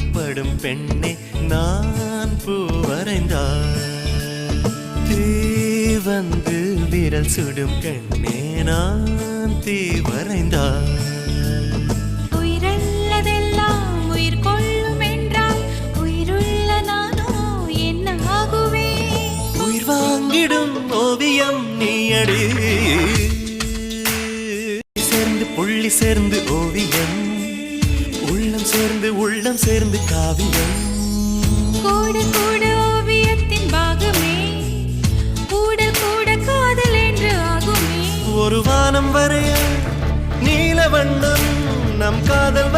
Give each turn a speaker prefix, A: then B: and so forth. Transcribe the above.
A: வெட்கப்படும் பெண்ணே நான் பூ வரைந்தால் தீ வந்து விரல் சுடும் கண்ணே நான் தீ வரைந்தால்
B: உயிரல்லதெல்லாம் உயிர் கொள்ளும் என்றால் உயிருள்ள நானோ என்ன ஆகுவேன்?
A: உயிர் வாங்கிடும் ஓவியம் நீயடி சேர்ந்து புள்ளி சேர்ந்து ஓவியம் உள்ளம் சேர்ந்து காவியம்
B: கூடு கூடு ஓவியத்தின் பாகமே கூடல் கூட காதல் என்று ஆகுமே
A: ஒரு வானம் வரைய நீல வண்ணம் நம் காதல்